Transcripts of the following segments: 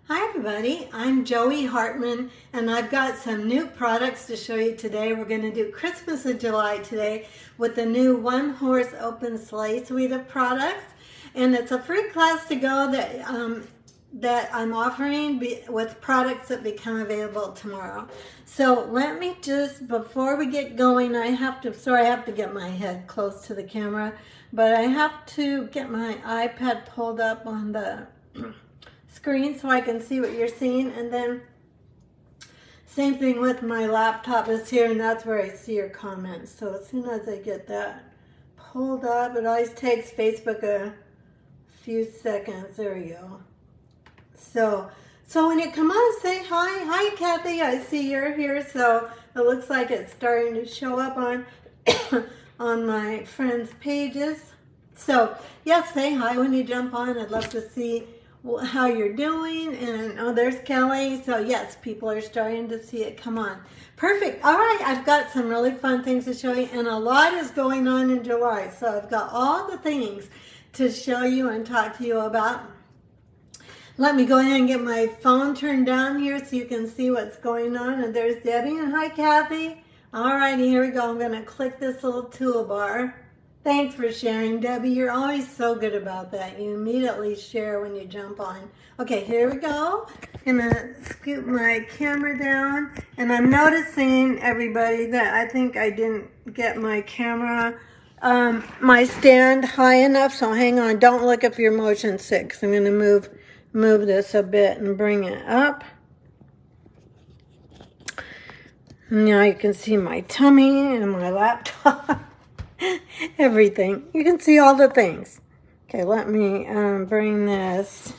Hi everybody, I'm Joey Hartman and I've got some new products to show you today. We're going to do Christmas in July today with the new One Horse Open Sleigh suite of products. And it's a free class to go that I'm offering with products that become available tomorrow. So let me just, before we get going, I have to get my head close to the camera, but I have to get my iPad pulled up on the screen so I can see what you're seeing, and then same thing with my laptop is here, and that's where I see your comments. So as soon as I get that pulled up, it always takes Facebook a few seconds. There we go. So when you come on, say hi. Hi Kathy, I see you're here. So it looks like it's starting to show up on on my friends' pages. So yes, say hi when you jump on. I'd love to see how you're doing. And oh, there's Kelly. So yes, people are starting to see it come on. Perfect. All right, I've got some really fun things to show you, and a lot is going on in July, so I've got all the things to show you and talk to you about. Let me go ahead and get my phone turned down here so you can see what's going on. And there's Debbie, and hi Kathy. All righty, here we go. I'm going to click this little toolbar. Thanks for sharing, Debbie. You're always so good about that. You immediately share when you jump on. Okay, here we go. I'm going to scoop my camera down. And I'm noticing, everybody, that I think I didn't get my camera, my stand high enough. So hang on. Don't look up your motion 6. I'm going to move this a bit and bring it up. Now you can see my tummy and my laptop. Everything. You can see all the things. Okay, let me bring this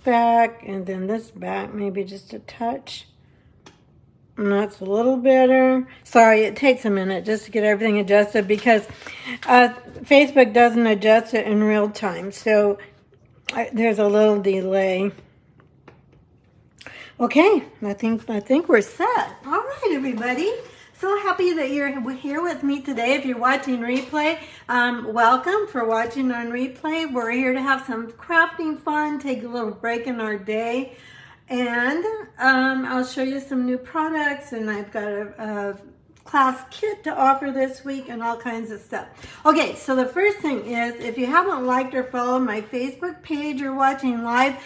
back and then this back, maybe just a touch. And that's a little better. Sorry, it takes a minute just to get everything adjusted because Facebook doesn't adjust it in real time. So there's a little delay. Okay, I think we're set. All right, everybody. So happy that you're here with me today. If you're watching replay, welcome for watching on replay. We're here to have some crafting fun, take a little break in our day, and I'll show you some new products, and I've got a class kit to offer this week and all kinds of stuff. Okay, so the first thing is, if you haven't liked or followed my Facebook page or watching live,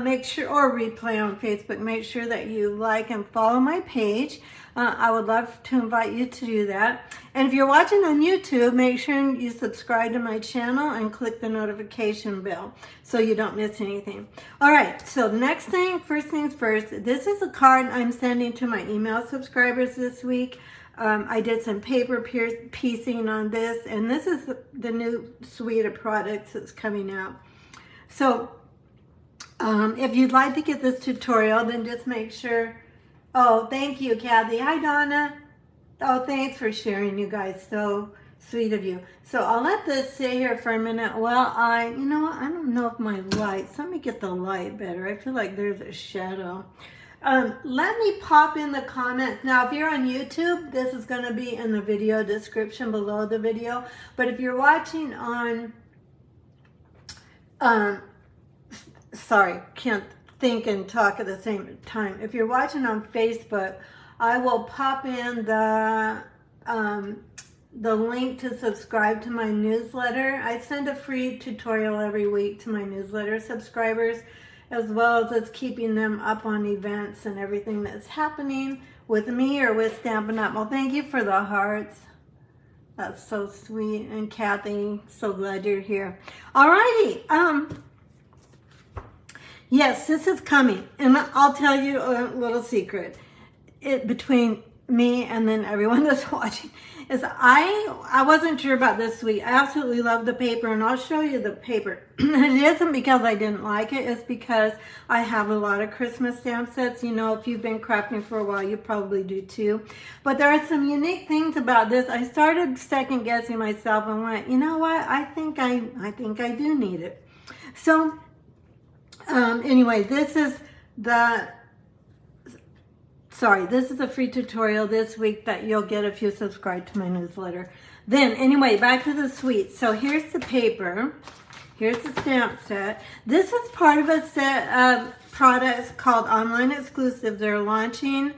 make sure, or replay on Facebook, make sure that you like and follow my page. I would love to invite you to do that. And if you're watching on YouTube, make sure you subscribe to my channel and click the notification bell so you don't miss anything. All right, so next thing, first things first, this is a card I'm sending to my email subscribers this week. I did some paper piecing on this, and this is the new suite of products that's coming out. So if you'd like to get this tutorial, then just make sure. Oh, thank you, Kathy. Hi, Donna. Oh, thanks for sharing, you guys. So sweet of you. So I'll let this sit here for a minute. Well, you know what? I don't know if my lights. Let me get the light better. I feel like there's a shadow. Let me pop in the comments. Now, if you're on YouTube, this is going to be in the video description below the video. But if you're watching on, sorry, can't think and talk at the same time. If you're watching on Facebook, I will pop in the link to subscribe to my newsletter. I send a free tutorial every week to my newsletter subscribers, as well as it's keeping them up on events and everything that's happening with me or with Stampin' Up. Well, thank you for the hearts. That's so sweet. And Kathy, so glad you're here. Alrighty. Yes, this is coming. And I'll tell you a little secret. Between me and then everyone that's watching is I wasn't sure about this suite. I absolutely love the paper, and I'll show you the paper. It isn't because I didn't like it. It's because I have a lot of Christmas stamp sets. You know, if you've been crafting for a while, you probably do too. But there are some unique things about this. I started second guessing myself and went, you know what? I think I do need it. So anyway, this is a free tutorial this week that you'll get if you subscribe to my newsletter. Then, anyway, back to the suite. So here's the paper. Here's the stamp set. This is part of a set of products called Online Exclusive. They're launching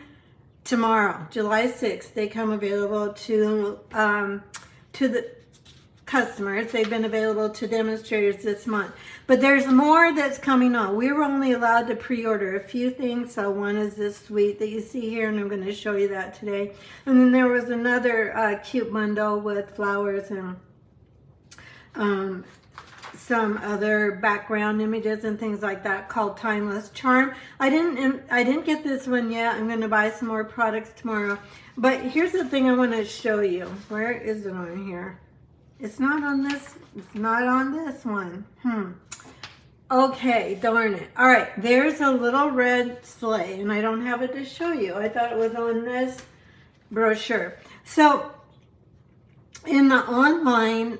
tomorrow, July 6th. They come available to the customers. They've been available to demonstrators this month. But there's more that's coming on. We were only allowed to pre-order a few things. So one is this suite that you see here, and I'm going to show you that today. And then there was another cute bundle with flowers and some other background images and things like that called Timeless Charm. I didn't get this one yet. I'm going to buy some more products tomorrow. But here's the thing I want to show you. Where is it on here? It's not on this. It's not on this one. Okay, darn it. All right, there's a little red sleigh, and I don't have it to show you. I thought it was on this brochure. So in the online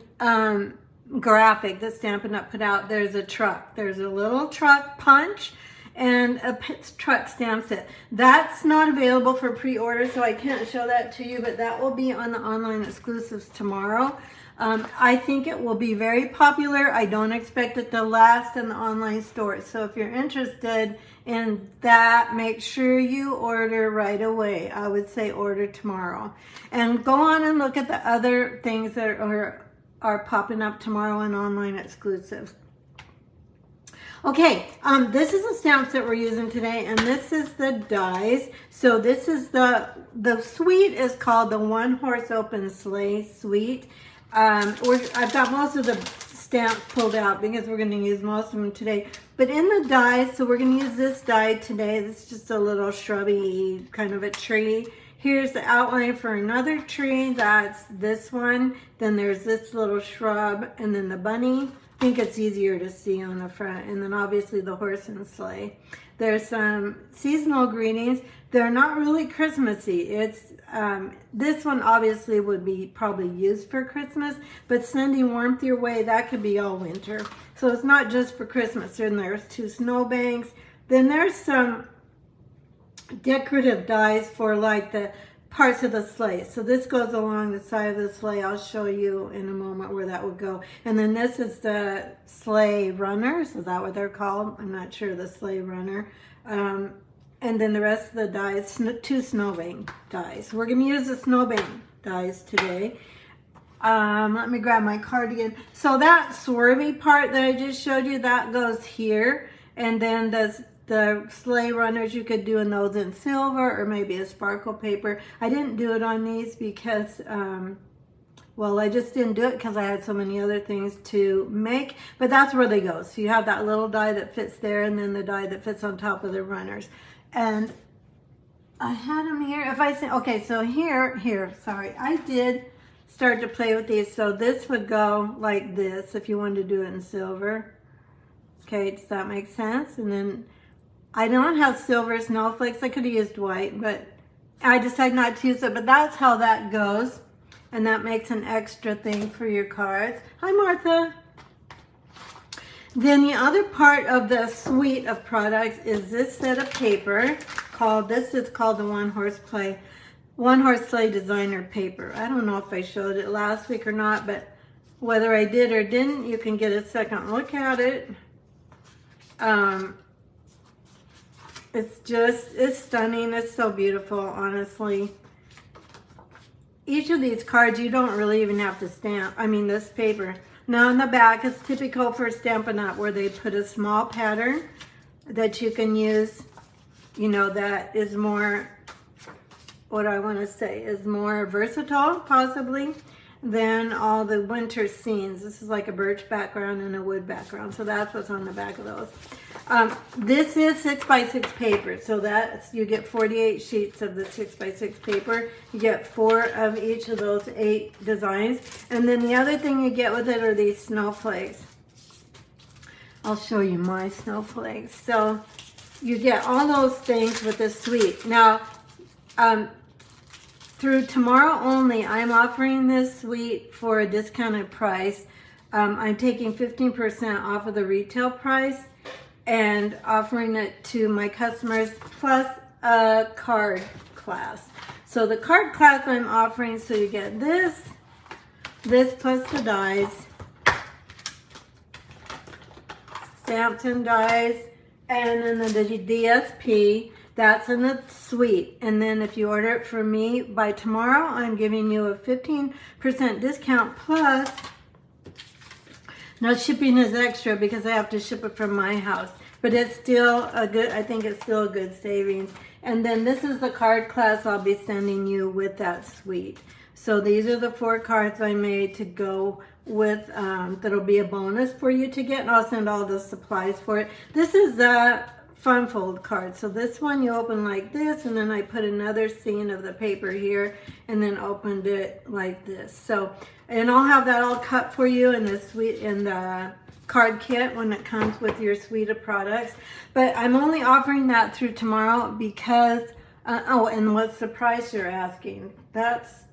graphic that Stampin' Up! Put out, there's a truck. There's a little truck punch and a truck stamp set. That's not available for pre-order, so I can't show that to you, but that will be on the online exclusives tomorrow. I think it will be very popular. I don't expect it to last in the online stores. So if you're interested in that, make sure you order right away. I would say order tomorrow. And go on and look at the other things that are popping up tomorrow in online exclusives. Okay, this is a stamp set we're using today, and this is the dies. So this is the suite is called the One Horse Open Sleigh Suite. I've got most of the stamps pulled out because we're going to use most of them today. But in the dies, so we're going to use this die today. This is just a little shrubby kind of a tree. Here's the outline for another tree. That's this one. Then there's this little shrub, and then the bunny. I think it's easier to see on the front. And then obviously the horse and sleigh. There's some seasonal greetings. They're not really Christmassy. It's this one obviously would be probably used for Christmas, but sending warmth your way, that could be all winter. So it's not just for Christmas. And there's two snowbanks. Then there's some decorative dies for like the parts of the sleigh. So this goes along the side of the sleigh. I'll show you in a moment where that would go. And then this is the sleigh runners. Is that what they're called? I'm not sure. The sleigh runner. And then the rest of the dies, two snowbank dies. We're going to use the snowbank dies today. Let me grab my cardigan. So that swervy part that I just showed you, that goes here. And then the sleigh runners, you could do those in silver or maybe a sparkle paper. I didn't do it on these because, well, I just didn't do it because I had so many other things to make. But that's where they go. So you have that little die that fits there, and then the die that fits on top of the runners. And I had them here. If I say, okay, so here, sorry. I did start to play with these. So this would go like this if you wanted to do it in silver. Okay, does that make sense? And then I don't have silver snowflakes. I could have used white, but I decided not to use it. But that's how that goes. And that makes an extra thing for your cards. Hi, Martha. Then the other part of the suite of products is this set of paper this is called the One Horse Sleigh Designer Paper. I don't know if I showed it last week or not, but whether I did or didn't, you can get a second look at it. It's stunning. It's so beautiful, honestly. Each of these cards, you don't really even have to stamp. I mean, this paper. Now on the back, it's typical for Stampin' Up! Where they put a small pattern that you can use, you know, that is more, what I want to say, is more versatile, possibly, than all the winter scenes. This is like a birch background and a wood background, so that's what's on the back of those. This is 6x6 paper, so that's, you get 48 sheets of the 6x6 paper. You get 4 of each of those 8 designs. And then the other thing you get with it are these snowflakes. I'll show you my snowflakes. So you get all those things with this suite. Now, through tomorrow only, I'm offering this suite for a discounted price. I'm taking 15% off of the retail price and offering it to my customers plus a card class. So the card class I'm offering, so you get this plus the dies, Stampin dies, and then the DSP, that's in the suite. And then if you order it from me by tomorrow, I'm giving you a 15% discount plus no shipping is extra because I have to ship it from my house. But it's still a good, I think it's still a good savings. And then this is the card class I'll be sending you with that suite. So these are the 4 cards I made to go with, that'll be a bonus for you to get. And I'll send all the supplies for it. This is the fun fold card. So this one you open like this, and then I put another scene of the paper here and then opened it like this. So, and I'll have that all cut for you in the suite, in the card kit when it comes with your suite of products. But I'm only offering that through tomorrow because, oh, and what's the price you're asking? That's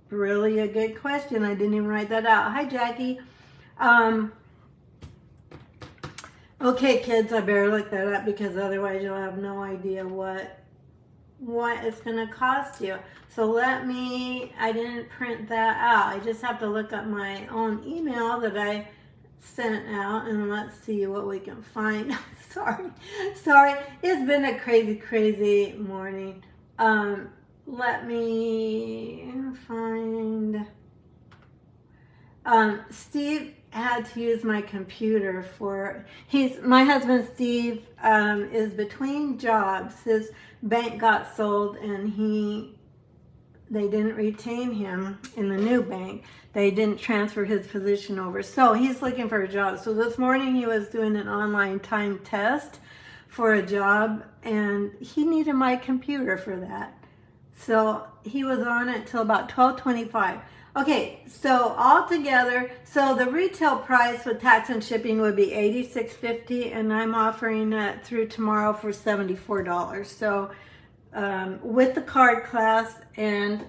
really a good question. I didn't even write that out. Hi, Jackie. Okay, kids, I better look that up because otherwise you'll have no idea what it's going to cost you. So let me, I didn't print that out. I just have to look up my own email that I sent out, and let's see what we can find. Sorry. It's been a crazy morning. Let me find, Steve had to use my computer for, my husband Steve is between jobs. His bank got sold and they didn't retain him in the new bank. They didn't transfer his position over. So he's looking for a job. So this morning he was doing an online time test for a job and he needed my computer for that. So he was on it till about 12:25. Okay, so all together, so the retail price with tax and shipping would be $86.50, and I'm offering it through tomorrow for $74. So with the card class and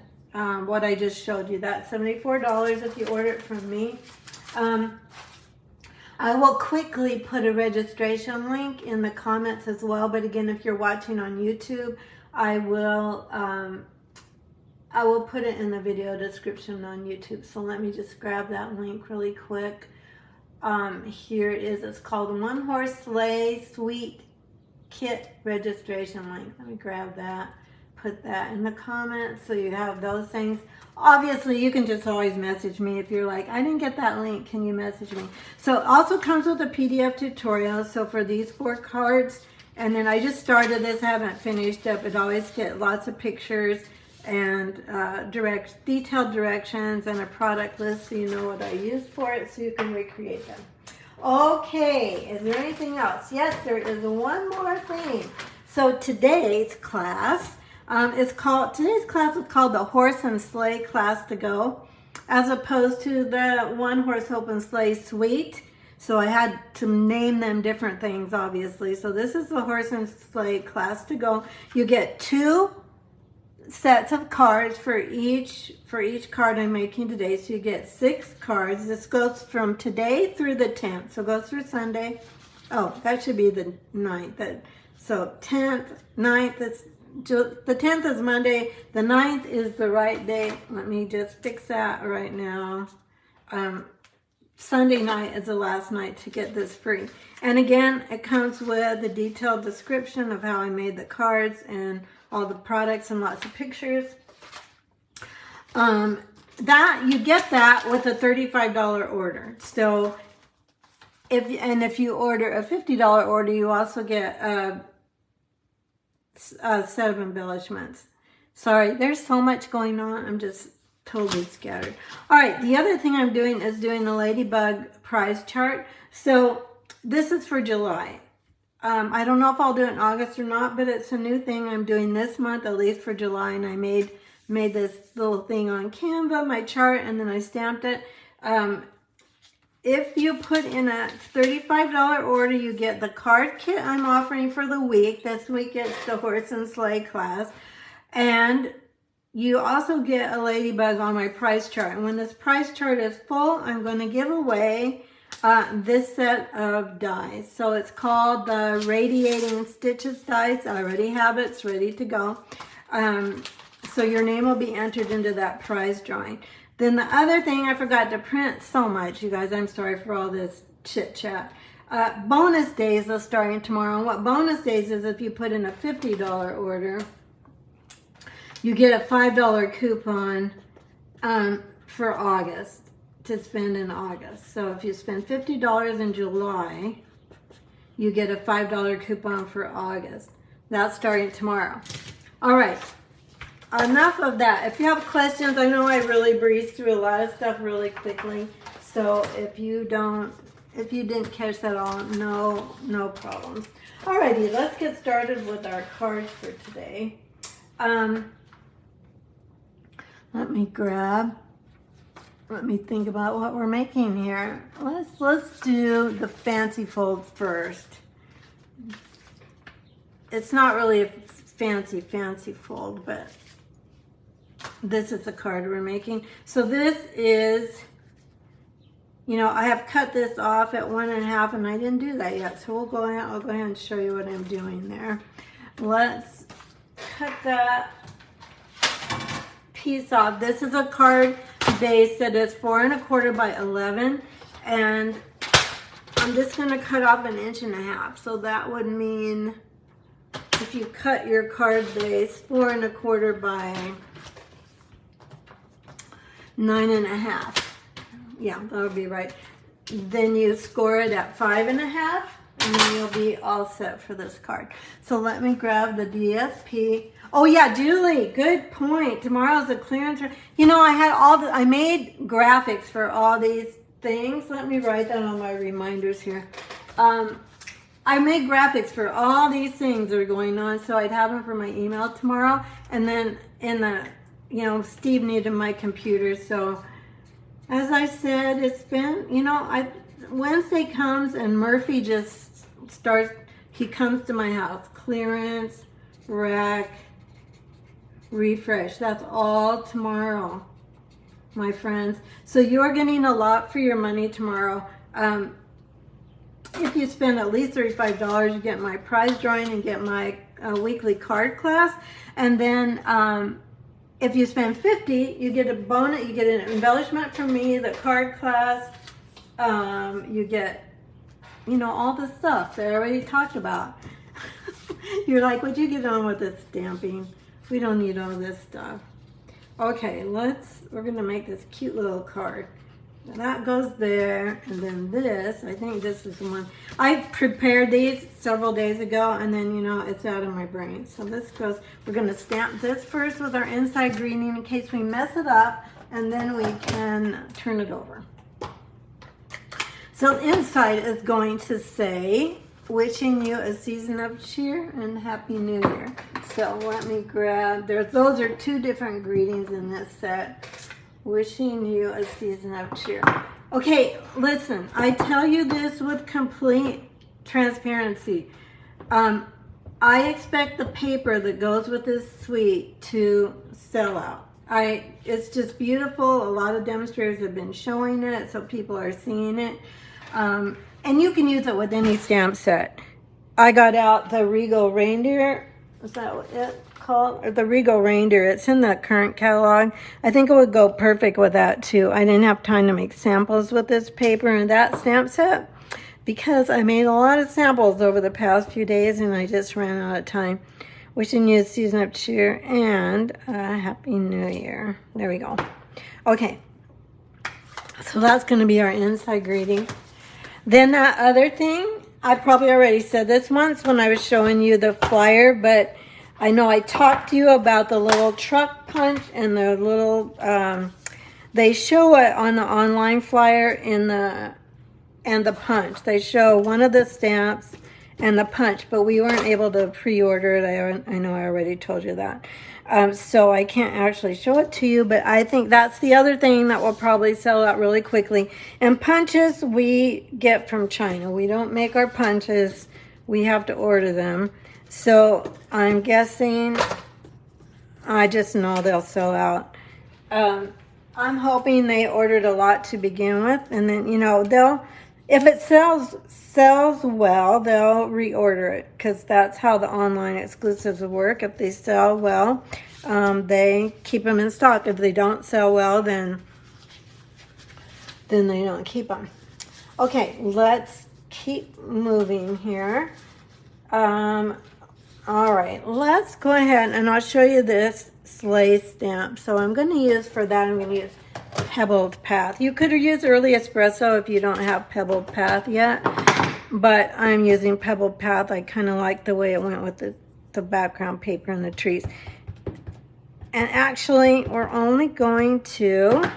what I just showed you, that's $74 if you order it from me. I will quickly put a registration link in the comments as well, but again, if you're watching on YouTube, I will put it in the video description on YouTube. So let me just grab that link really quick. Here it is. It's called One Horse Sleigh Suite Kit Registration Link. Let me grab that. Put that in the comments so you have those things. Obviously, you can just always message me if you're like, I didn't get that link. Can you message me? So it also comes with a PDF tutorial. So for these 4 cards, and then I just started this. I haven't finished up. It always get lots of pictures and detailed directions and a product list so you know what I used for it so you can recreate them. Okay, is there anything else? Yes, there is one more thing. So today's class is called the Horse and Sleigh Class to Go, as opposed to the One Horse Open Sleigh Suite. So I had to name them different things, obviously. So this is the Horse and Sleigh Class to Go. You get 2 sets of cards for each card I'm making today. So you get 6 cards. This goes from today through the 10th. So it goes through Sunday. Oh, that should be the 9th. So 10th, 9th, the 10th is Monday. The 9th is the right day. Let me just fix that right now. Sunday night is the last night to get this free. And again, it comes with a detailed description of how I made the cards and all the products and lots of pictures. That you get that with a $35 order. So if you order a $50 order, you also get a set of embellishments. Sorry, there's so much going on. I'm just totally scattered. All right, the other thing I'm doing is doing the Ladybug price chart. So this is for July. I don't know if I'll do it in August or not, but it's a new thing I'm doing this month, at least for July. And I made this little thing on Canva, my chart, and then I stamped it. If you put in a $35 order, you get the card kit I'm offering for the week. This week it's the Horse and Sleigh class. And you also get a ladybug on my price chart. And when this price chart is full, I'm going to give away this set of dies. So it's called the Radiating Stitches dies. I already have it. It's ready to go. So your name will be entered into that prize drawing. Then the other thing I forgot to print so much, you guys, I'm sorry for all this chit chat. Bonus days are starting tomorrow. And what bonus days is, if you put in a $50 order, you get a $5 coupon for August, to spend in August. So if you spend $50 in July, you get a $5 coupon for August. That's starting tomorrow. All right, enough of that. If you have questions, I know I really breezed through a lot of stuff really quickly. So if you didn't catch that all, no problems. Alrighty, let's get started with our cards for today. Let me think about what we're making here. Let's do the fancy fold first. It's not really a fancy fold, but this is the card we're making. So this is, you know, I have cut this off at 1.5, and I didn't do that yet. So I'll go ahead and show you what I'm doing there. Let's cut that piece off. This is a card base that is 4 1/4 by 11, and I'm just going to cut off 1.5 inches. So that would mean, if you cut your card base 4 1/4 by 9.5, yeah, that would be right. Then you score it at 5.5, and then you'll be all set for this card. So let me grab the DSP. Oh yeah, Julie, good point. Tomorrow's a clearance. You know, I made graphics for all these things. Let me write that on my reminders here. I made graphics for all these things that are going on, so I'd have them for my email tomorrow. And then you know, Steve needed my computer, so as I said, it's been, you know, Wednesday comes and Murphy just starts, he comes to my house. Clearance, rack, refresh. That's all tomorrow, my friends. So you're getting a lot for your money tomorrow. If you spend at least $35, you get my prize drawing and get my weekly card class. And then if you spend $50, you get a bonus, you get an embellishment from me, the card class, you get, you know, all the stuff that I already talked about. You're like, would you get on with this stamping? We don't need all this stuff. Okay, we're gonna make this cute little card. That goes there, and then this, I think this is the one. I prepared these several days ago, and then, you know, it's out of my brain. So this goes, we're gonna stamp this first with our inside greeting in case we mess it up, and then we can turn it over. So inside is going to say, wishing you a season of cheer and Happy New Year. So let me grab, those are 2 different greetings in this set. Wishing you a season of cheer. Okay, listen, I tell you this with complete transparency. I expect the paper that goes with this suite to sell out. It's just beautiful. A lot of demonstrators have been showing it, so people are seeing it. And you can use it with any stamp set. I got out the Regal Reindeer. Is that what it's called? Or the Regal Reindeer. It's in the current catalog. I think it would go perfect with that too. I didn't have time to make samples with this paper and that stamp set because I made a lot of samples over the past few days and I just ran out of time. Wishing you a season of cheer and a Happy New Year. There we go. Okay. So that's going to be our inside greeting. Then that other thing, I probably already said this once when I was showing you the flyer, but I know I talked to you about the little truck punch and the little, they show it on the online flyer and the punch. They show one of the stamps and the punch, but we weren't able to pre-order it. I know I already told you that. So I can't actually show it to you, but I think that's the other thing that will probably sell out really quickly. And punches we get from China. We don't make our punches. We have to order them. So I'm guessing, I just know they'll sell out. I'm hoping they ordered a lot to begin with, and then, you know, if it sells well, they'll reorder it, because that's how the online exclusives work. If they sell well, they keep them in stock. If they don't sell well, then they don't keep them. Okay, let's keep moving here. All right, let's go ahead and I'll show you this Sleigh stamp. So I'm going to use for that, I'm going to use Pebbled Path. You could use Early Espresso if you don't have Pebbled Path yet, but I'm using Pebbled Path. I kind of like the way it went with the background paper and the trees. And actually, we're only going to,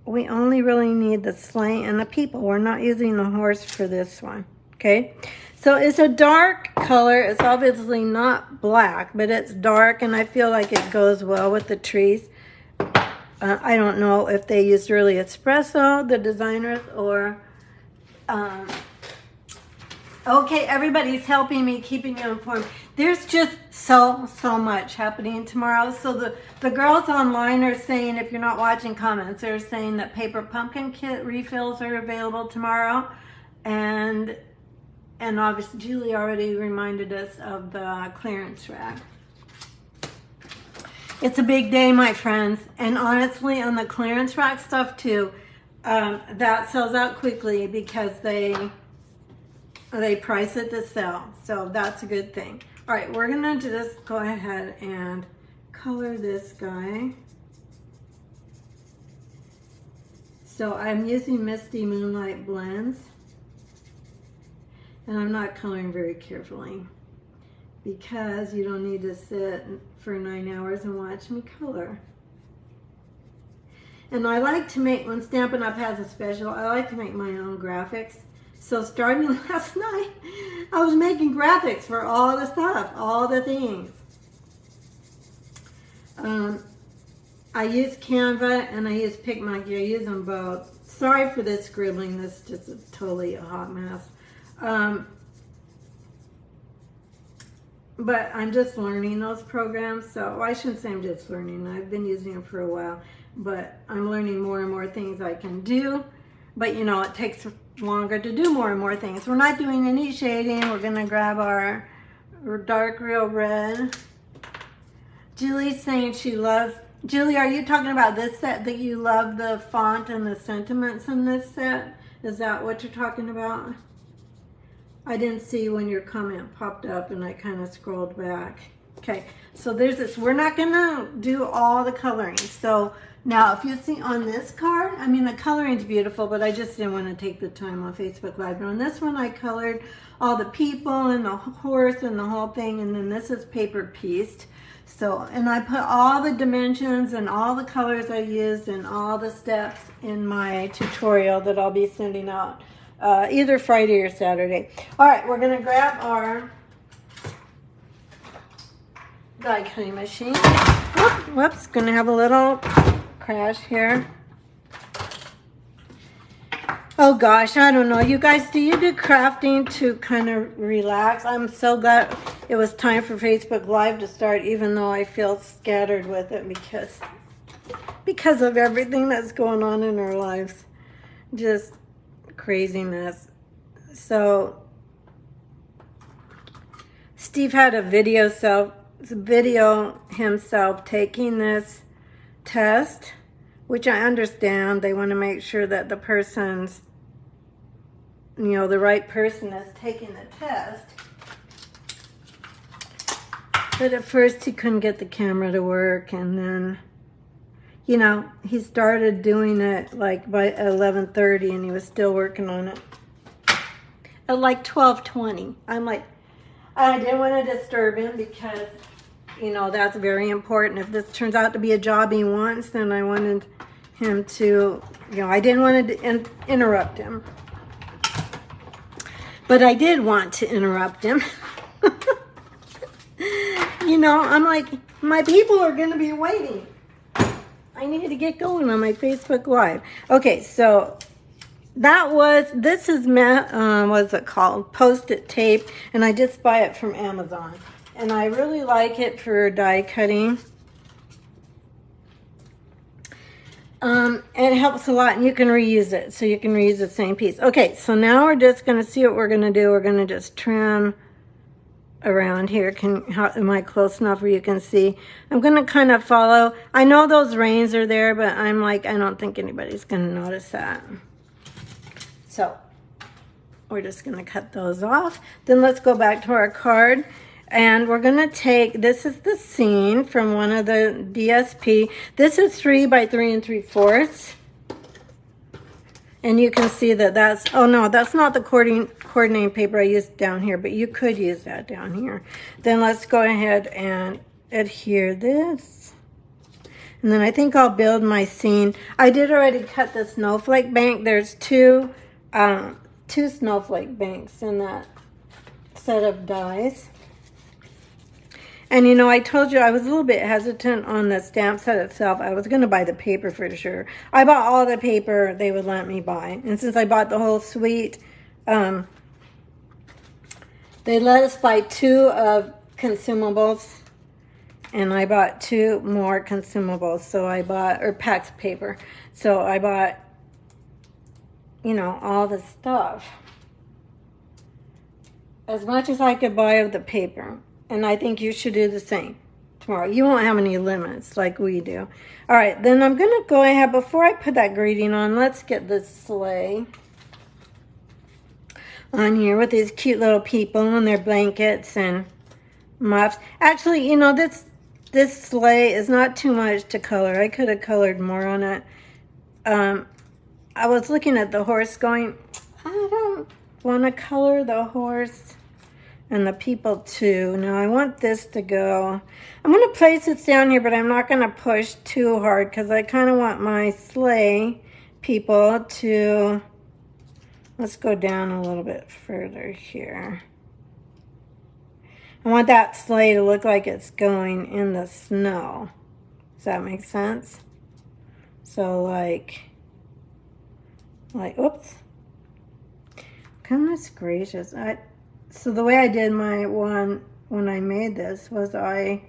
we only really need the sleigh and the people. We're not using the horse for this one, okay? So it's a dark color. It's obviously not black, but it's dark, and I feel like it goes well with the trees. I don't know if they used Early Espresso, the designers, or... okay, everybody's helping me, keeping you informed. There's just so much happening tomorrow. So the girls online are saying, if you're not watching comments, they're saying that paper pumpkin kit refills are available tomorrow. And obviously, Julie already reminded us of the clearance rack. It's a big day, my friends. And honestly, on the clearance rack stuff too, that sells out quickly because they price it to sell. So that's a good thing. All right, we're gonna just go ahead and color this guy. So I'm using Misty Moonlight Blends. And I'm not coloring very carefully because you don't need to sit for 9 hours and watch me color. And I like to make, when Stampin' Up! Has a special, I like to make my own graphics. So starting last night, I was making graphics for all the stuff, all the things. I use Canva and I use PicMonkey. I use them both. Sorry for this scribbling. This is just totally a hot mess. But I'm just learning those programs. So I shouldn't say I'm just learning. I've been using them for a while. But I'm learning more and more things I can do. But you know, it takes longer to do more and more things. We're not doing any shading. We're going to grab our dark real red. Julie's saying she loves... Julie, are you talking about this set, that you love the font and the sentiments in this set? Is that what you're talking about? I didn't see when your comment popped up and I kind of scrolled back. Okay, so there's this. We're not going to do all the coloring. So now if you see on this card, I mean the coloring's beautiful, but I just didn't want to take the time on Facebook Live. But on this one I colored all the people and the horse and the whole thing, and then this is paper pieced. So, and I put all the dimensions and all the colors I used and all the steps in my tutorial that I'll be sending out either Friday or Saturday. All right, we're going to grab our die cutting machine. Whoops, going to have a little crash here. Oh gosh, I don't know. You guys, do you do crafting to kind of relax? I'm so glad it was time for Facebook Live to start, even though I feel scattered with it because of everything that's going on in our lives. Just craziness. So Steve had a video himself taking this test, which I understand. They want to make sure that the person's, you know, the right person is taking the test. But at first he couldn't get the camera to work, and then, you know, he started doing it like by 11:30 and he was still working on it at like 12:20. I'm like, I didn't want to disturb him because, you know, that's very important. If this turns out to be a job he wants, then I wanted him to, you know, I didn't want to interrupt him. But I did want to interrupt him. You know, I'm like, my people are going to be waiting. I need to get going on my Facebook Live. Okay, so this is, what's it called? Post-it tape, and I just buy it from Amazon. And I really like it for die cutting. It helps a lot, and you can reuse it, so you can reuse the same piece. Okay, so now we're just going to see what we're going to do. We're going to just trim around here. Am I close enough where you can see? I'm going to kind of follow. I know those reins are there, but I'm like, I don't think anybody's going to notice that. So we're just going to cut those off. Then let's go back to our card. And we're going to take, this is the scene from one of the DSP. This is 3 by 3 3/4. And you can see that that's, oh no, that's not the coordinating paper I used down here, but you could use that down here. Then let's go ahead and adhere this. And then I think I'll build my scene. I did already cut the snowflake bank. There's two snowflake banks in that set of dies. And you know, I told you I was a little bit hesitant on the stamp set itself. I was going to buy the paper for sure. I bought all the paper they would let me buy. And since I bought the whole suite, they let us buy 2 of consumables. And I bought 2 more consumables. So I bought, or packs of paper. So I bought, you know, all the stuff. As much as I could buy of the paper. And I think you should do the same tomorrow. You won't have any limits like we do. All right, then I'm going to go ahead. Before I put that greeting on, let's get this sleigh on here with these cute little people and their blankets and muffs. Actually, you know, this sleigh is not too much to color. I could have colored more on it. I was looking at the horse going, I don't want to color the horse. And the people too. Now I want this to go. I'm going to place this down here, but I'm not going to push too hard because I kind of want my sleigh people to, let's go down a little bit further here. I want that sleigh to look like it's going in the snow. Does that make sense? So like, oops. Goodness gracious. So the way I did my one when I made this was I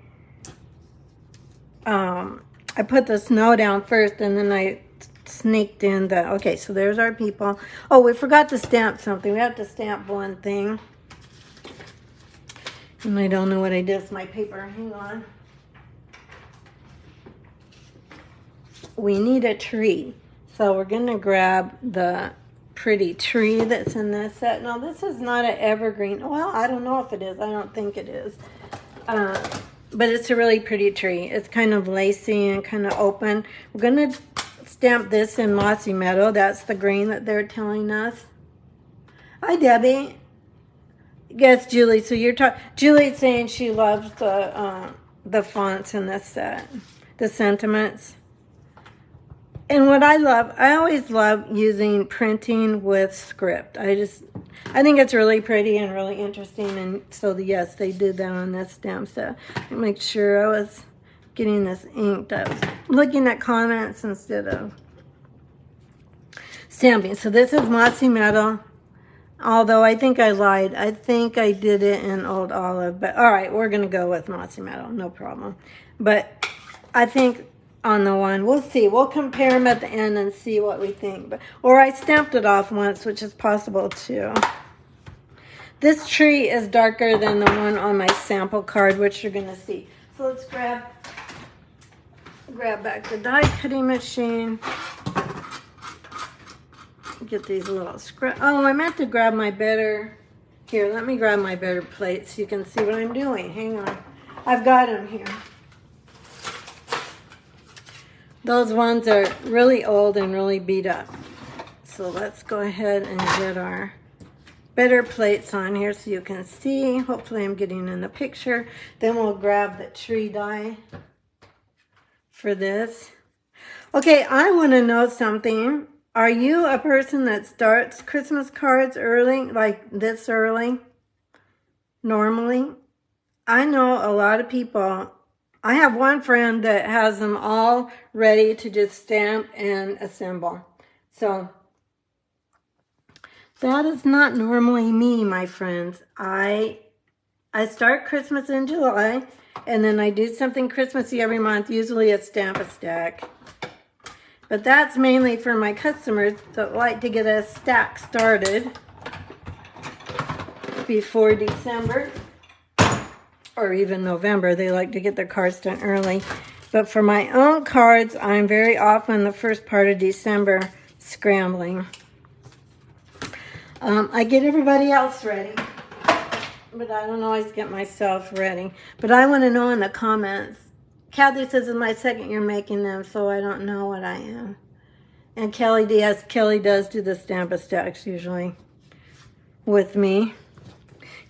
put the snow down first and then I sneaked in the, okay, so there's our people. Oh, we forgot to stamp something. We have to stamp one thing. And I don't know what I did with my paper. Hang on. We need a tree. So we're going to grab the pretty tree that's in this set. Now this is not an evergreen. Well, I don't know if it is. I don't think it is. But it's a really pretty tree. It's kind of lacy and kind of open. We're going to stamp this in Mossy Meadow. That's the green that they're telling us. Hi, Debbie. Yes, Julie. So you're talking. Julie's saying she loves the fonts in this set, the sentiments. And what I love, I always love using printing with script. I think it's really pretty and really interesting. And so, yes, they did that on this stamp set. Make sure I was getting this inked. I was looking at comments instead of stamping. So this is Mossy Meadow. Although I think I lied. I think I did it in Old Olive. But all right, we're going to go with Mossy Meadow. No problem. But I think on the one, we'll see. We'll compare them at the end and see what we think. Or I stamped it off once, which is possible too. This tree is darker than the one on my sample card, which you're going to see. So let's grab back the die cutting machine. Get these little scraps. Oh, I meant to grab my better. Here, let me grab my better plate so you can see what I'm doing. Hang on. I've got them here. Those ones are really old and really beat up. So let's go ahead and get our better plates on here so you can see. Hopefully I'm getting in the picture. Then we'll grab the tree die for this. Okay, I want to know something. Are you a person that starts Christmas cards early, like this early, normally? I know a lot of people. I have one friend that has them all ready to just stamp and assemble. So that is not normally me, my friends. I start Christmas in July, and then I do something Christmassy every month, usually a stamp a stack. But that's mainly for my customers that like to get a stack started before December or even November. They like to get their cards done early. But for my own cards, I'm very often the first part of December scrambling. I get everybody else ready, but I don't always get myself ready. But I want to know in the comments. Kathy says it's my second year making them, so I don't know what I am. And Kelly, yes, Kelly does do the Stampin' Stacks usually with me.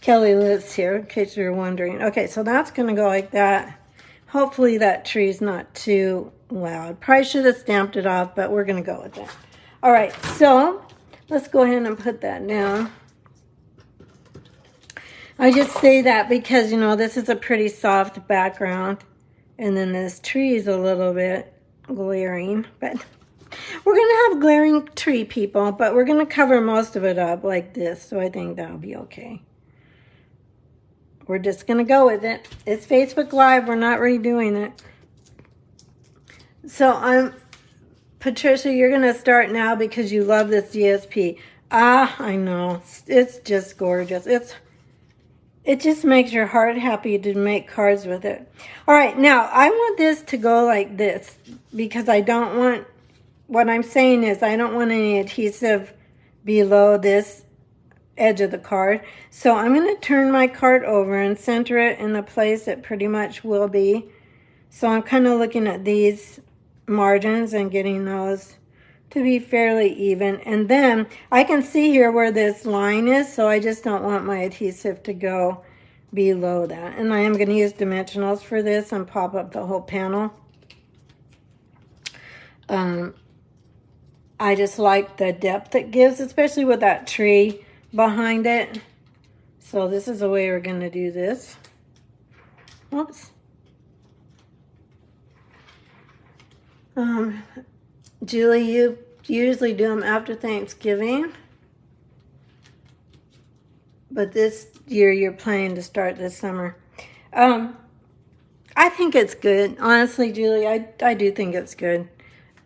Kelly lives here, in case you're wondering. Okay, so that's going to go like that. Hopefully that tree's not too loud. Probably should have stamped it off, but we're going to go with that. All right, so let's go ahead and put that down. I just say that because, you know, this is a pretty soft background. And then this tree is a little bit glaring. But we're going to have glaring tree, people. But we're going to cover most of it up like this. So I think that'll be okay. We're just going to go with it. It's Facebook Live. We're not redoing it. So Patricia, you're going to start now because you love this DSP. Ah, I know. It's just gorgeous. It just makes your heart happy to make cards with it. All right, now I want this to go like this because I don't want, what I'm saying is I don't want any adhesive below this edge of the card. So I'm going to turn my card over and center it in the place it pretty much will be. So I'm kind of looking at these margins and getting those to be fairly even. And then I can see here where this line is, so I just don't want my adhesive to go below that. And I am going to use dimensionals for this and pop up the whole panel. I just like the depth it gives, especially with that tree behind it. So this is the way we're going to do this. Oops. Julie, you usually do them after Thanksgiving, but this year you're planning to start this summer. I think it's good. Honestly, Julie, I do think it's good.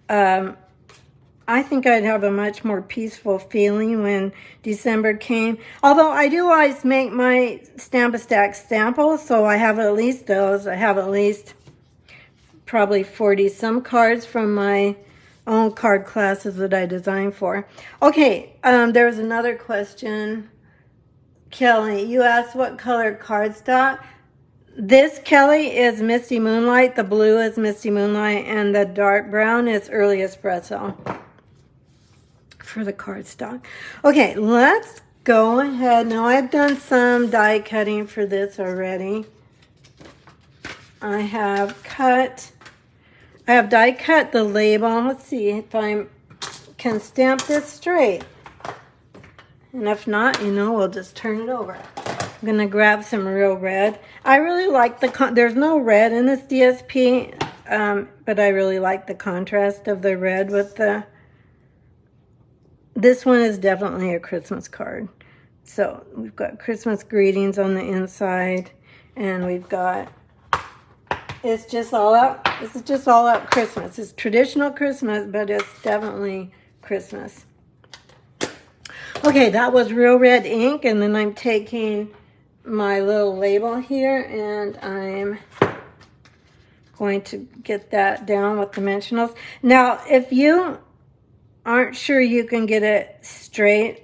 I think I'd have a much more peaceful feeling when December came. Although I do always make my Stampin' Stack samples, so I have at least those. I have at least probably 40 some cards from my own card classes that I designed for. Okay, there was another question. Kelly, you asked what color cardstock. This, Kelly, is Misty Moonlight. The blue is Misty Moonlight, and the dark brown is Early Espresso for the cardstock. Okay, let's go ahead. Now, I've done some die cutting for this already. I have die cut the label. Let's see if I can stamp this straight. And if not, you know, we'll just turn it over. I'm going to grab some real red. I really like there's no red in this DSP, but I really like the contrast of the red with this one is definitely a Christmas card. So we've got Christmas greetings on the inside, and we've got, it's just all out, this is just all out Christmas. It's traditional Christmas, but it's definitely Christmas. Okay, that was real red ink, and then I'm taking my little label here, and I'm going to get that down with dimensionals. Now, if you aren't sure you can get it straight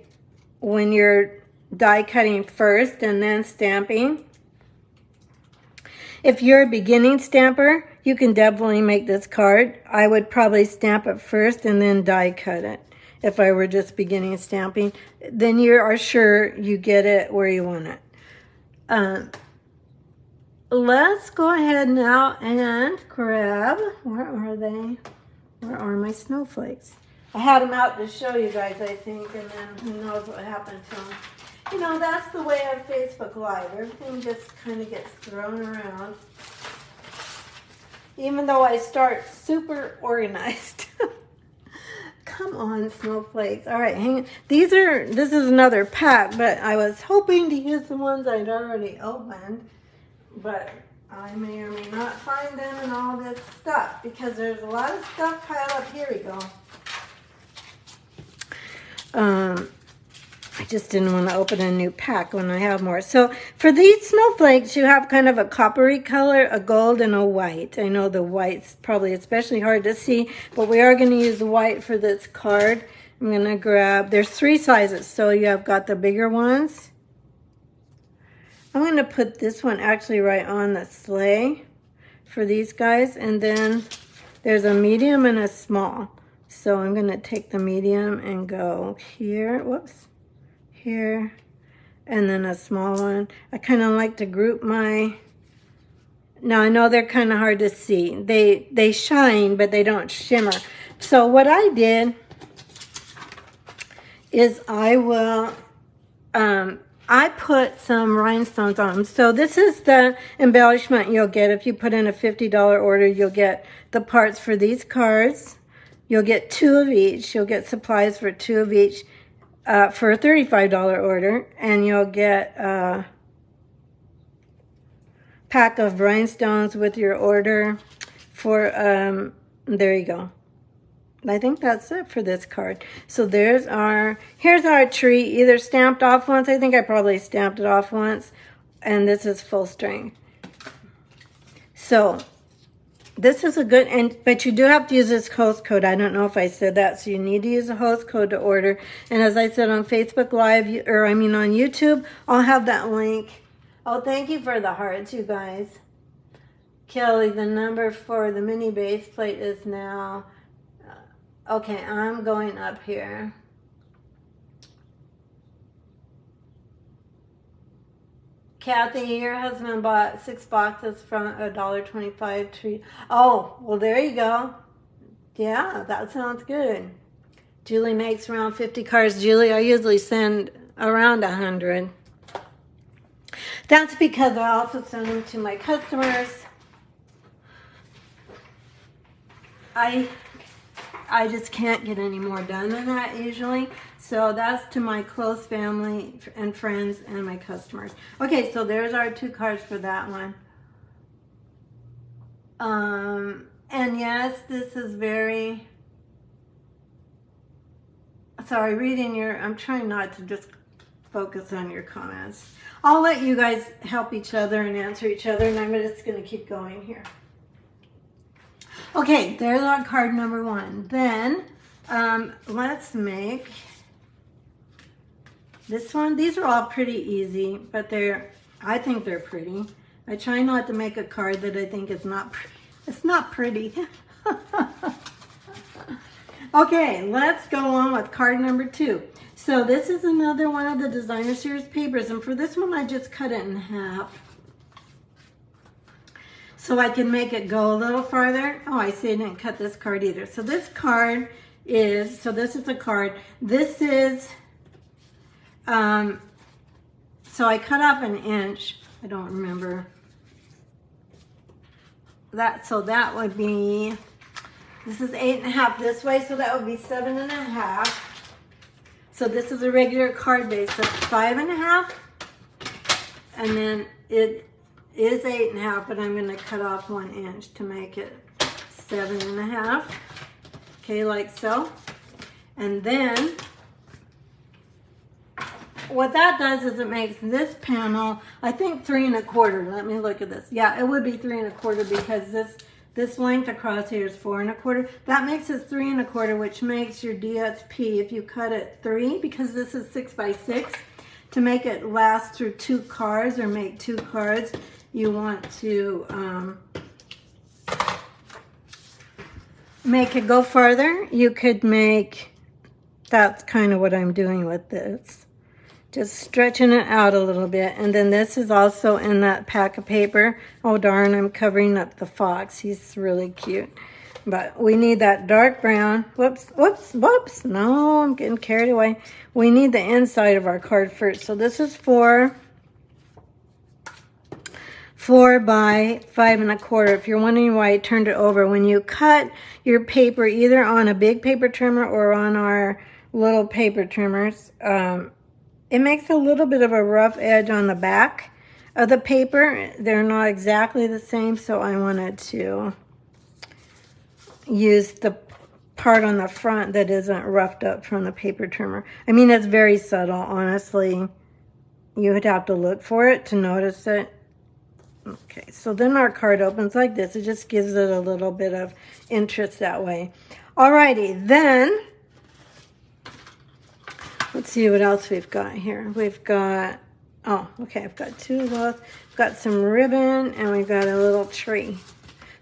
when you're die cutting first and then stamping, if you're a beginning stamper, you can definitely make this card. I would probably stamp it first and then die cut it. If I were just beginning stamping, then you are sure you get it where you want it. Let's go ahead now and grab, where are they? Where are my snowflakes? I had them out to show you guys, I think, and then who knows what happened to them. You know, that's the way of Facebook Live. Everything just kind of gets thrown around. Even though I start super organized. Come on, snowflakes. All right, hang on. This is another pack, but I was hoping to use the ones I'd already opened, but I may or may not find them in all this stuff because there's a lot of stuff piled up. Here we go. I just didn't want to open a new pack when I have more. So for these snowflakes, you have kind of a coppery color, a gold, and a white. I know the white's probably especially hard to see, but we are going to use the white for this card. I'm going to grab, there's 3 sizes, so you have got the bigger ones. I'm going to put this one actually right on the sleigh for these guys, and then there's a medium and a small. So I'm going to take the medium and go here, whoops, here, and then a small one. I kind of like to group my, now I know they're kind of hard to see. They shine, but they don't shimmer. So what I did is I will, I put some rhinestones on them. So this is the embellishment you'll get if you put in a $50 order. You'll get the parts for these cards. You'll get 2 of each. You'll get supplies for 2 of each for a $35 order. And you'll get a pack of rhinestones with your order for, there you go. I think that's it for this card. So here's our tree, either stamped off once. I think I probably stamped it off once. And this is full strength. So this is a good, but you do have to use this host code. I don't know if I said that. So you need to use a host code to order. And as I said on Facebook Live, on YouTube, I'll have that link. Oh, thank you for the hearts, you guys. Kelly, the number for the mini base plate is now... Okay, I'm going up here. Kathy, your husband bought 6 boxes from $1.25 tree. Oh, well, there you go. Yeah, that sounds good. Julie makes around 50 cards. Julie, I usually send around 100. That's because I also send them to my customers. I just can't get any more done than that usually. So that's to my close family and friends and my customers. Okay, so there's our 2 cards for that one. And yes, this is very... Sorry, I'm trying not to just focus on your comments. I'll let you guys help each other and answer each other, and I'm just going to keep going here. Okay, there's our card number 1. Then, let's make this one. These are all pretty easy, but I think they're pretty. I try not to make a card that I think is not pretty. It's not pretty. Okay, let's go on with card number 2. So this is another one of the Designer Series papers, and for this one I just cut it in half, so I can make it go a little farther. Oh, I see I didn't cut this card either. So this card is, so this is a card. This is, so I cut off an inch. I don't remember. So that would be, this is 8.5 this way, so that would be 7.5. So this is a regular card base, that's 5.5. And then it is 8.5, but I'm going to cut off 1 inch to make it 7.5. Okay, like so. And then what that does is it makes this panel, I think 3.25. Let me look at this. Yeah, it would be 3.25 because this length across here is 4.25. That makes it 3.25, which makes your DSP, if you cut it 3, because this is 6 by 6, to make it last through 2 cards or make 2 cards, you want to make it go farther. You could make, that's kind of what I'm doing with this. Just stretching it out a little bit. And then this is also in that pack of paper. Oh darn, I'm covering up the fox. He's really cute. But we need that dark brown. Whoops, whoops, whoops. No, I'm getting carried away. We need the inside of our card first. So this is 4 by 5.25. If you're wondering why I turned it over, when you cut your paper either on a big paper trimmer or on our little paper trimmers, it makes a little bit of a rough edge on the back of the paper. They're not exactly the same, so I wanted to use the part on the front that isn't roughed up from the paper trimmer. I mean, it's very subtle, honestly. You would have to look for it to notice it. Okay, so then our card opens like this. It just gives it a little bit of interest that way. Alrighty, then Let's see what else we've got here. We've got, oh, okay, I've got two of those. We've got some ribbon, and we've got a little tree.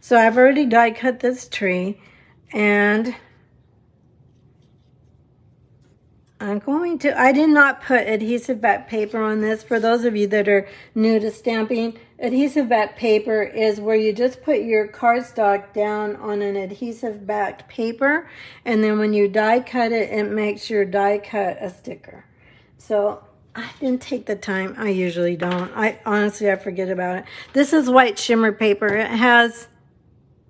So I've already die cut this tree, and I did not put adhesive back paper on this. For those of you that are new to stamping, adhesive back paper is where you just put your cardstock down on an adhesive backed paper, and then when you die cut it, it makes your die cut a sticker. So I didn't take the time. I usually don't. I forget about it. This is white shimmer paper. It has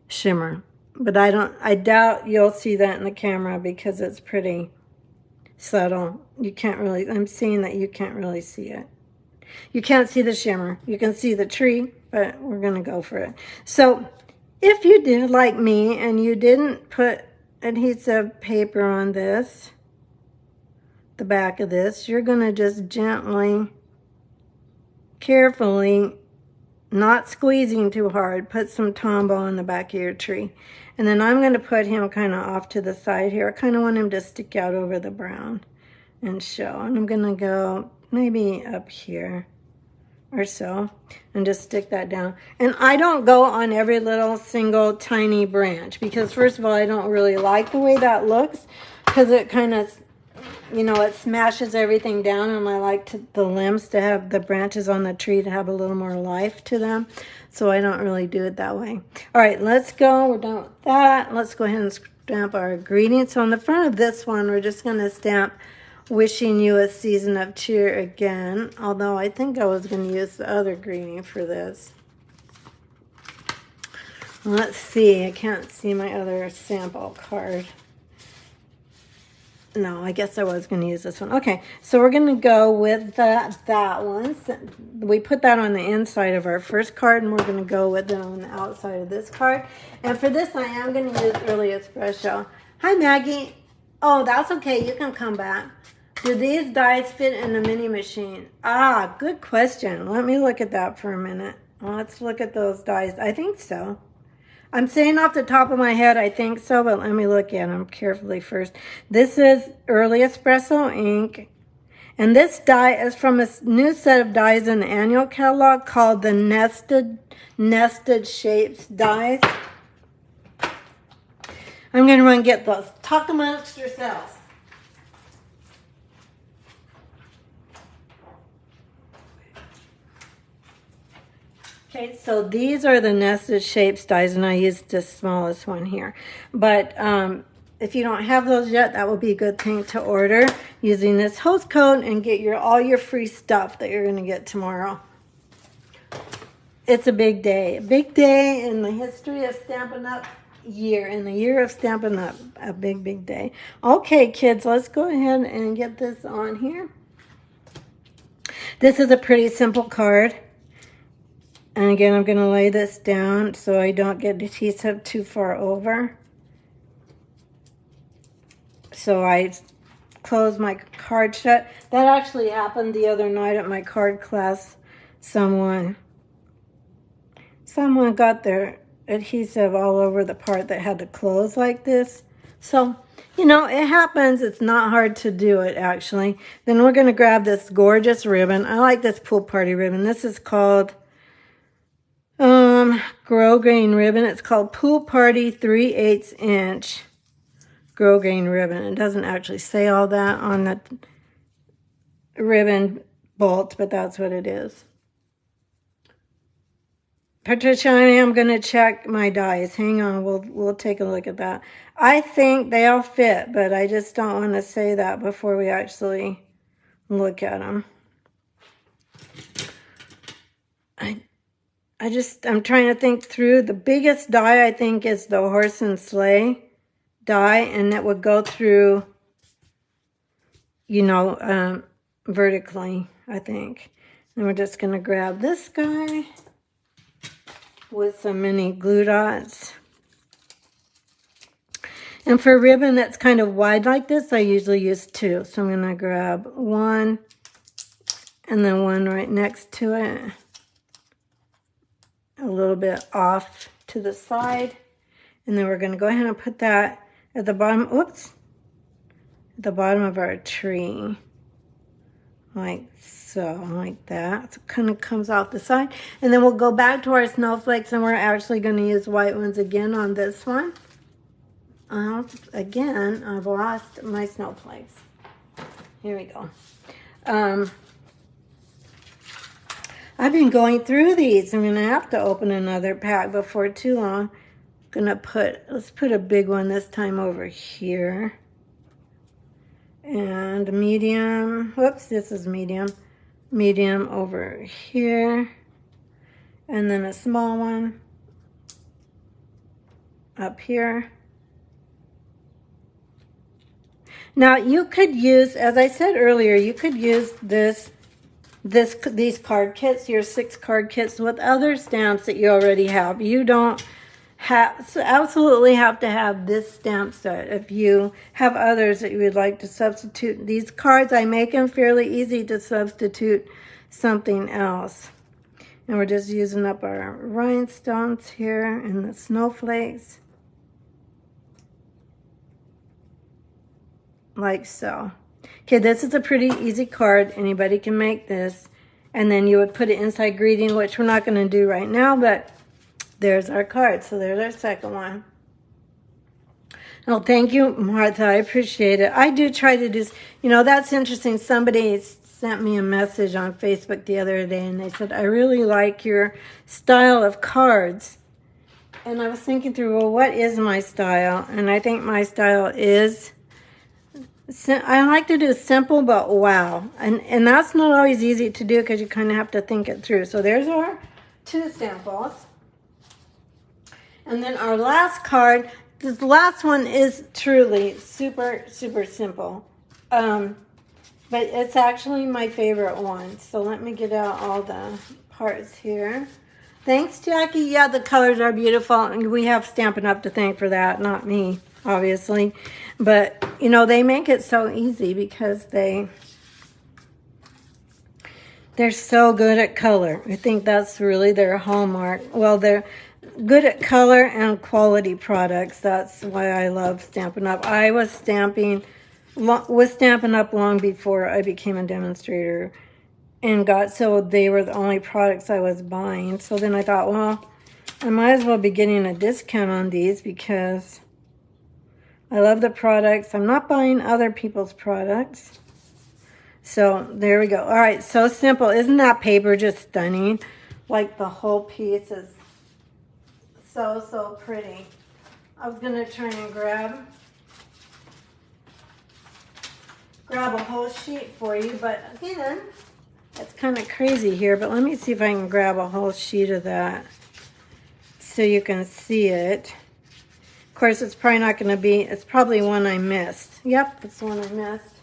shimmer, but I doubt you'll see that in the camera because it's pretty subtle. You can't really, I'm seeing that you can't really see it. You can't see the shimmer. You can see the tree, but we're going to go for it. So if you did like me and you didn't put adhesive paper on this, the back of this, you're going to just gently, carefully, not squeezing too hard, put some Tombow in the back of your tree. And then I'm going to put him kind of off to the side here. I kind of want him to stick out over the brown and show. And I'm going to go maybe up here or so and just stick that down. And I don't go on every little single tiny branch because first of all, I don't really like the way that looks because it kind of, you know, it smashes everything down, and I like the limbs to have, the branches on the tree to have a little more life to them. So I don't really do it that way. All right, let's go. We're done with that. Let's go ahead and stamp our greeting. So on the front of this one, we're just going to stamp wishing you a season of cheer again. Although I think I was going to use the other greeting for this. Let's see. I can't see my other sample card. No, I guess I was going to use this one. Okay, so we're going to go with that one. So we put that on the inside of our first card, and we're going to go with it on the outside of this card. And for this, I am going to use Early Espresso. Hi, Maggie. Oh, that's okay. You can come back. Do these dies fit in the mini machine? Ah, good question. Let me look at that for a minute. Let's look at those dies. I think so. I'm saying off the top of my head, I think so, but let me look at them carefully first. This is Early Espresso ink, and this die is from a new set of dies in the annual catalog called the Nested Shapes dies. I'm going to run get those. Talk amongst yourselves. Okay, so these are the Nested Shapes dies, and I used the smallest one here. But if you don't have those yet, that will be a good thing to order using this host code and get all your free stuff that you're going to get tomorrow. It's a big day in the history of Stampin' Up! In the year of Stampin' Up! A big, big day. Okay, kids, let's go ahead and get this on here. This is a pretty simple card. And again, I'm going to lay this down so I don't get adhesive too far over. So I close my card shut. That actually happened the other night at my card class. Someone got their adhesive all over the part that had to close like this. So, you know, it happens. It's not hard to do it, actually. Then we're going to grab this gorgeous ribbon. I like this pool party ribbon. This is called grosgrain ribbon. It's called Pool Party 3/8 inch grosgrain ribbon. It doesn't actually say all that on the ribbon bolt, but that's what it is. Patricia, I am going to check my dies. Hang on, we'll take a look at that. I think they all fit, but I just don't want to say that before we actually look at them. I'm trying to think through. The biggest die, I think, is the horse and sleigh die, and that would go through, you know, vertically, I think. And we're just going to grab this guy with some mini glue dots. And for a ribbon that's kind of wide like this, I usually use two. So I'm going to grab one and then one right next to it. A little bit off to the side, and then we're going to go ahead and put that at the bottom, at the bottom of our tree. like so, like that. So it kind of comes off the side. And then we'll go back to our snowflakes, and we're actually going to use white ones again on this one. Again, I've lost my snowflakes. Here we go. I've been going through these. I'm going to have to open another pack before too long. Let's put a big one this time over here. And medium, whoops, this is medium. Medium over here. And then a small one up here. Now you could use, as I said earlier, you could use these card kits, your 6 card kits, with other stamps that you already have. You don't absolutely have to have this stamp set. If you have others that you would like to substitute these cards, I make them fairly easy to substitute something else. And we're just using up our rhinestones here and the snowflakes. Like so. Okay, this is a pretty easy card. Anybody can make this. And then you would put it inside greeting, which we're not going to do right now, but there's our card. So there's our second one. Oh, thank you, Martha. I appreciate it. I do try to do, that's interesting. Somebody sent me a message on Facebook the other day, and they said, I really like your style of cards. And I was thinking through, well, what is my style? And I think my style is, I like to do simple but wow. And that's not always easy to do because you kind of have to think it through. So there's our 2 samples. And then our last card, this last one is truly super, super simple. But it's actually my favorite one. So let me get out all the parts here. Thanks, Jackie. Yeah, the colors are beautiful. And we have Stampin' Up! To thank for that, not me, obviously. But, they make it so easy because they're so good at color. I think that's really their hallmark. Well, they're good at color and quality products. That's why I love Stampin' Up! I was Stampin' Up! Long before I became a demonstrator, and so they were the only products I was buying. So then I thought, well, I might as well be getting a discount on these because I love the products. I'm not buying other people's products. So there we go. All right, so simple. Isn't that paper just stunning? Like the whole piece is so, so pretty. I was going to try and grab a whole sheet for you, but again, it's kind of crazy here, but let me see if I can grab a whole sheet of that so you can see it. Of course, it's probably not going to be, it's probably one I missed. Yep, it's one I missed.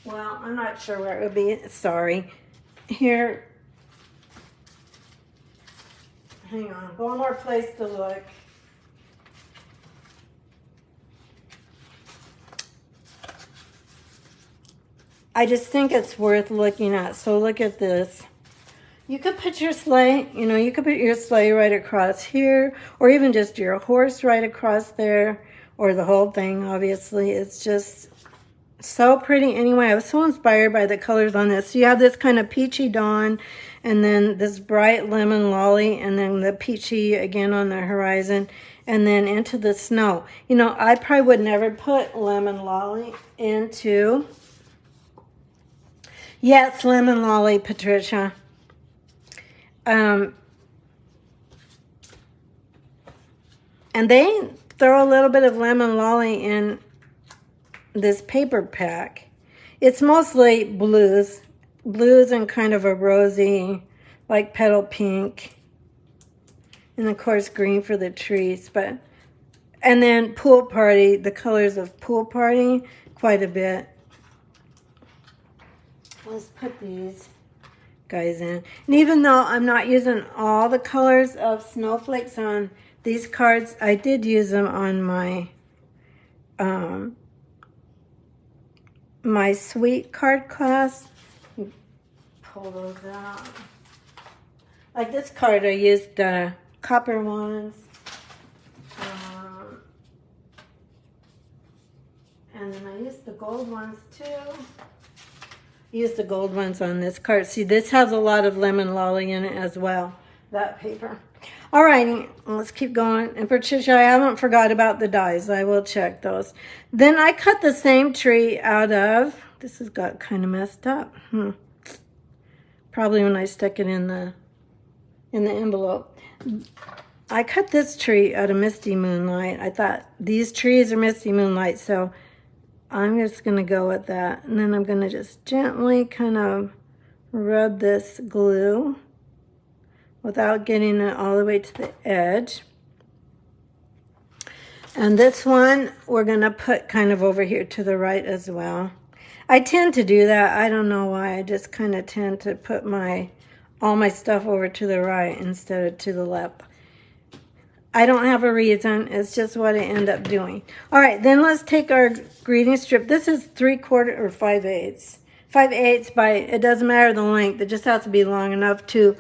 Well, I'm not sure where it would be. Sorry. Here. Hang on. One more place to look. I just think it's worth looking at. So look at this. You could put your sleigh, you could put your sleigh right across here, or even just your horse right across there, or the whole thing, obviously. It's just so pretty. Anyway, I was so inspired by the colors on this. So you have this kind of peachy dawn, and then this bright lemon lolly, and then the peachy again on the horizon, and then into the snow. I probably would never put lemon lolly into... Yes, lemon lolly, Patricia. And they throw a little bit of lemon lolly in this paper pack. It's mostly blues and kind of a rosy, like petal pink, and of course green for the trees. And then pool party, the colors of pool party, quite a bit. Let's put these guys in. And even though I'm not using all the colors of snowflakes on these cards, I did use them on my my sweet card class. Pull those out. Like this card, I used the copper ones. And then I used the gold ones too. Use the gold ones on this card. See, this has a lot of lemon lolly in it as well, that paper. All righty, let's keep going. And Patricia, I haven't forgot about the dies. I will check those. Then I cut the same tree out of, this has got kind of messed up. Probably when I stuck it in the envelope. I cut this tree out of Misty Moonlight. I thought these trees are Misty Moonlight, so I'm just going to go with that. And then I'm going to just gently kind of rub this glue without getting it all the way to the edge. And this one we're going to put kind of over here to the right as well. I tend to do that. I don't know why. I just kind of tend to put all my stuff over to the right instead of to the left. I don't have a reason. It's just what I end up doing. All right, then let's take our greeting strip. This is 3/4 or 5/8. 5/8 by, it doesn't matter the length. It just has to be long enough to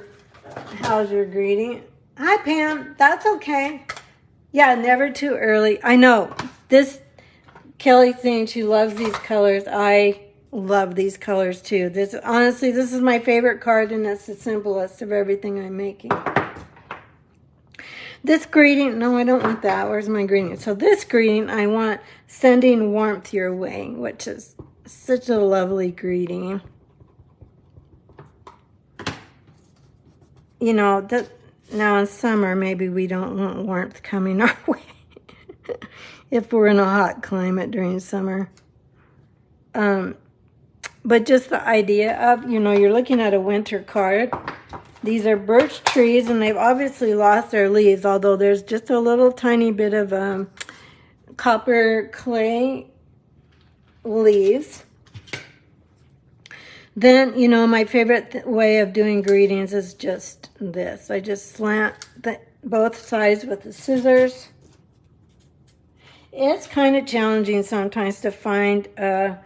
house your greeting. Hi, Pam. That's okay. Yeah, never too early. I know. This Kelly saying she loves these colors. I love these colors too. Honestly, this is my favorite card, and it's the simplest of everything I'm making. This greeting, no, I don't want that. Where's my greeting? So this greeting, I want sending warmth your way, which is such a lovely greeting. You know, now in summer, maybe we don't want warmth coming our way if we're in a hot climate during summer. But just the idea of, you know, you're looking at a winter card. These are birch trees, and they've obviously lost their leaves, although there's just a little tiny bit of copper clay leaves. Then, you know, my favorite way of doing greetings is just this. I just slant both sides with the scissors. It's kind of challenging sometimes to find a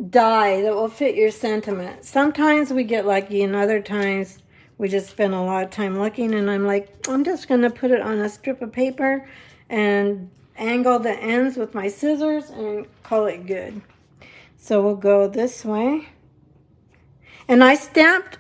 die that will fit your sentiment. Sometimes we get lucky, and other times we just spend a lot of time looking, and I'm like, I'm just going to put it on a strip of paper and angle the ends with my scissors and call it good. So we'll go this way. And I stamped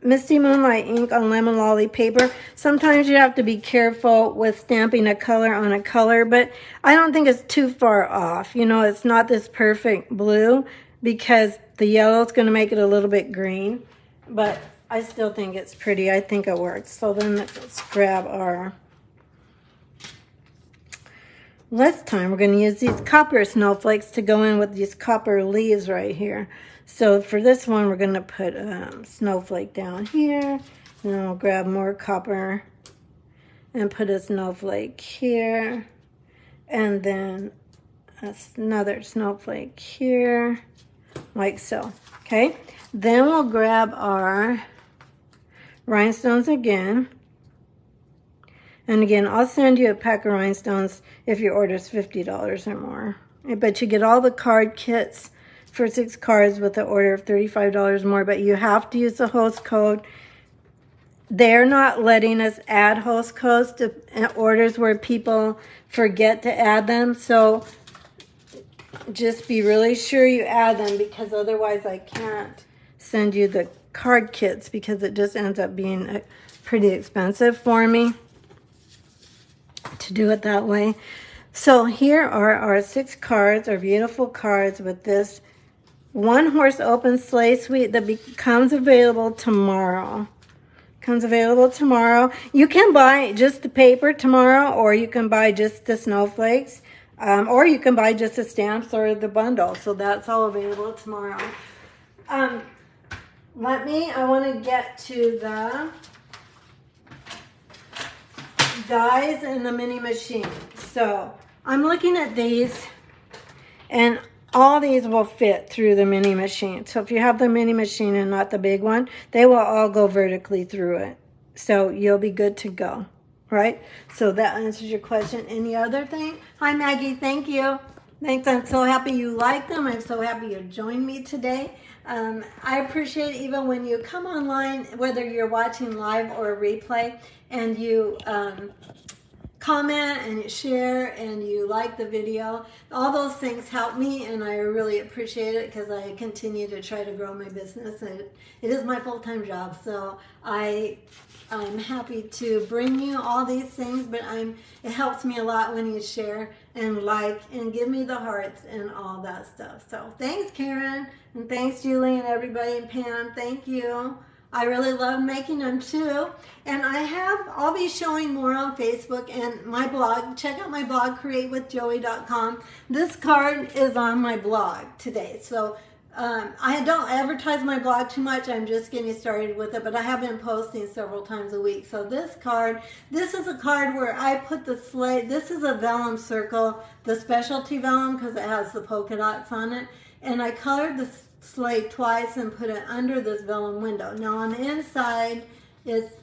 Misty Moonlight ink on lemon lolly paper. Sometimes you have to be careful with stamping a color on a color, but I don't think it's too far off. You know, it's not this perfect blue because the yellow is going to make it a little bit green, but I still think it's pretty. I think it works. So then let's grab our, this time we're going to use these copper snowflakes to go in with these copper leaves right here. So for this one, we're going to put a snowflake down here. And then we'll grab more copper and put a snowflake here. And then another snowflake here, like so. Okay. Then we'll grab our rhinestones again. And again, I'll send you a pack of rhinestones if your order is $50 or more. But you get all the card kits for 6 cards with the order of $35 more, but you have to use the host code. They're not letting us add host codes to orders where people forget to add them, so just be really sure you add them, because otherwise I can't send you the card kits because it just ends up being pretty expensive for me to do it that way. So here are our 6 cards, our beautiful cards with this One Horse Open Sleigh Suite that becomes available tomorrow. Comes available tomorrow. You can buy just the paper tomorrow, or you can buy just the snowflakes, or you can buy just the stamps or the bundle. So that's all available tomorrow. I want to get to the dies in the mini machine. So I'm looking at these, and all these will fit through the mini machine. So if you have the mini machine and not the big one, they will all go vertically through it. So you'll be good to go, right? So that answers your question. Any other thing? Hi, Maggie. Thank you. Thanks. I'm so happy you like them. I'm so happy you joined me today. I appreciate even when you come online, whether you're watching live or a replay, and you comment and you share and you like the video. All those things help me, and I really appreciate it because I continue to try to grow my business. It is my full-time job, so I'm happy to bring you all these things, but it helps me a lot when you share and like and give me the hearts and all that stuff. So thanks, Karen, and thanks, Julie, and everybody, and Pam. Thank you. I really love making them too. And I'll be showing more on Facebook and my blog. Check out my blog, createwithjoey.com. This card is on my blog today. So I don't advertise my blog too much. I'm just getting started with it, but I have been posting several times a week. So this is a card where I put the sleigh. This is a vellum circle, the specialty vellum, because it has the polka dots on it. And I colored the sleigh twice and put it under this vellum window. Now on the inside, it's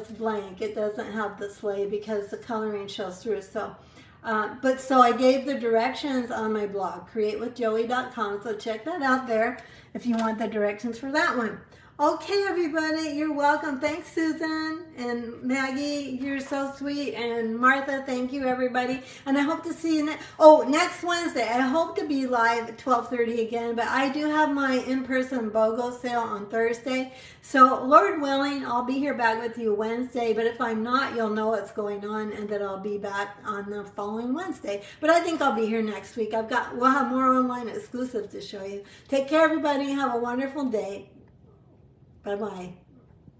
blank. It doesn't have the sleigh because the coloring shows through. So I gave the directions on my blog, createwithjoey.com. So check that out there if you want the directions for that one. Okay, everybody, you're welcome. Thanks, Susan and Maggie. You're so sweet. And Martha, thank you, everybody. And I hope to see you next Wednesday. I hope to be live at 12:30 again, but I do have my in-person BOGO sale on Thursday. So, Lord willing, I'll be here back with you Wednesday. But if I'm not, you'll know what's going on and that I'll be back on the following Wednesday. But I think I'll be here next week. We'll have more online exclusives to show you. Take care, everybody. Have a wonderful day. Bye-bye.